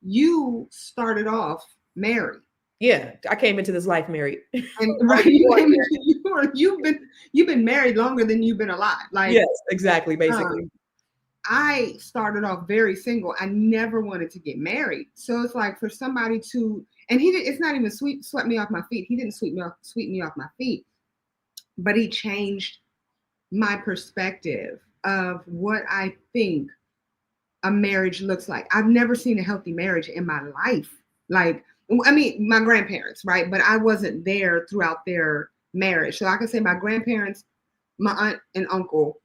you started off married. Yeah, I came into this life married. And right, you've been married longer than you've been alive. Like, Yes, exactly, basically. um, I started off very single. I never wanted to get married. So it's like for somebody to, and he did, it's not even swept me off my feet. He didn't sweep me off my feet, but he changed my perspective of what I think a marriage looks like. I've never seen a healthy marriage in my life. Like, I mean, my grandparents, right? But I wasn't there throughout their marriage. So I can say my grandparents, my aunt and uncle,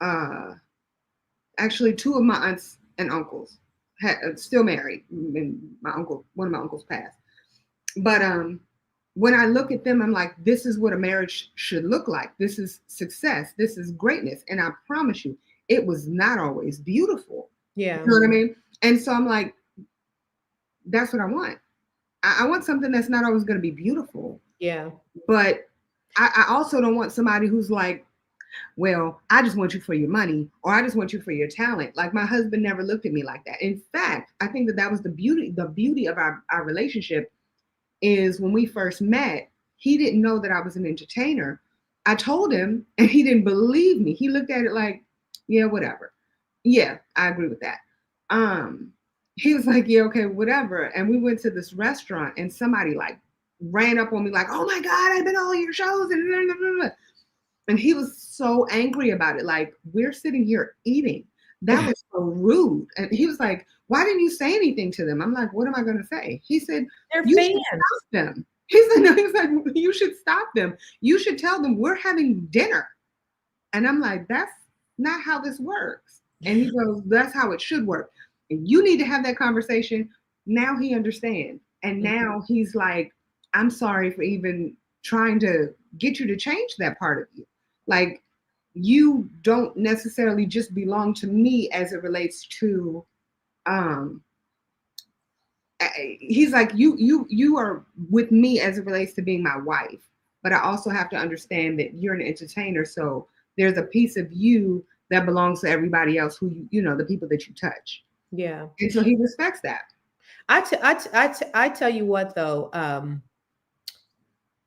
uh, actually two of my aunts and uncles still married. And one of my uncles passed. But when I look at them, I'm like, this is what a marriage should look like. This is success. This is greatness. And I promise you, it was not always beautiful. Yeah. You know what I mean? And so I'm like, that's what I want. I want something that's not always going to be beautiful. Yeah. But I also don't want somebody who's like, well, I just want you for your money, or I just want you for your talent. Like my husband never looked at me like that. In fact, I think that was the beauty of our relationship is when we first met, he didn't know that I was an entertainer. I told him and he didn't believe me. He looked at it like, yeah, whatever. Yeah, I agree with that. He was like, yeah, okay, whatever. And we went to this restaurant and somebody like ran up on me like, oh my God, I've been to all your shows. And he was so angry about it. Like, we're sitting here eating. That was so rude. And he was like, why didn't you say anything to them? I'm like, what am I going to say? He said, they're you fans. should stop them. He said, no, he was like, you should stop them. You should tell them we're having dinner. And I'm like, that's not how this works. And he goes, that's how it should work. And you need to have that conversation. Now he understands. And now he's like, I'm sorry for even trying to get you to change that part of you. Like, you don't necessarily just belong to me as it relates to he's like, you are with me as it relates to being my wife, but I also have to understand that you're an entertainer, so there's a piece of you that belongs to everybody else who you know, the people that you touch. Yeah. And so he respects that. I tell you what though,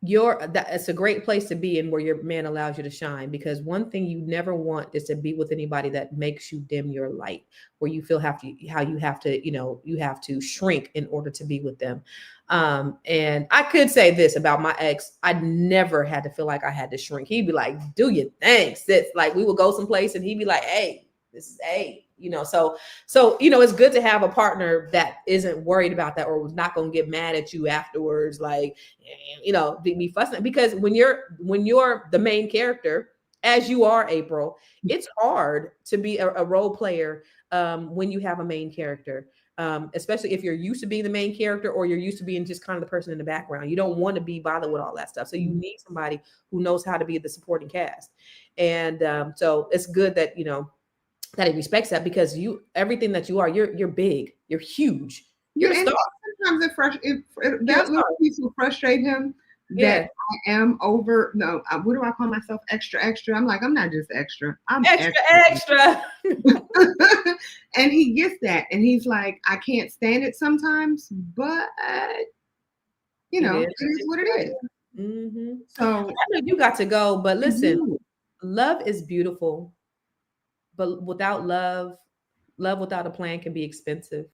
it's a great place to be in where your man allows you to shine, because one thing you never want is to be with anybody that makes you dim your light, where you feel how you have to, you have to shrink in order to be with them. And I could say this about my ex: I never had to feel like I had to shrink. He'd be like, do your thing, sis. Like, we would go someplace and he'd be like, hey, this is so it's good to have a partner that isn't worried about that, or was not going to get mad at you afterwards, like, be fussing. Because when you're the main character, as you are, April, it's hard to be a role player when you have a main character, especially if you're used to being the main character, or you're used to being just kind of the person in the background. You don't want to be bothered with all that stuff, so you need somebody who knows how to be the supporting cast. And so it's good that that he respects that, because everything that you are, you're big, you're huge, you're a star. Sometimes that little piece will frustrate him, that I am over. No, what do I call myself? Extra. I'm like, I'm not just extra. I'm extra. And he gets that, and he's like, I can't stand it sometimes, but it is what it is. Mm-hmm. So I know you got to go, but listen, love is beautiful. But without love without a plan can be expensive.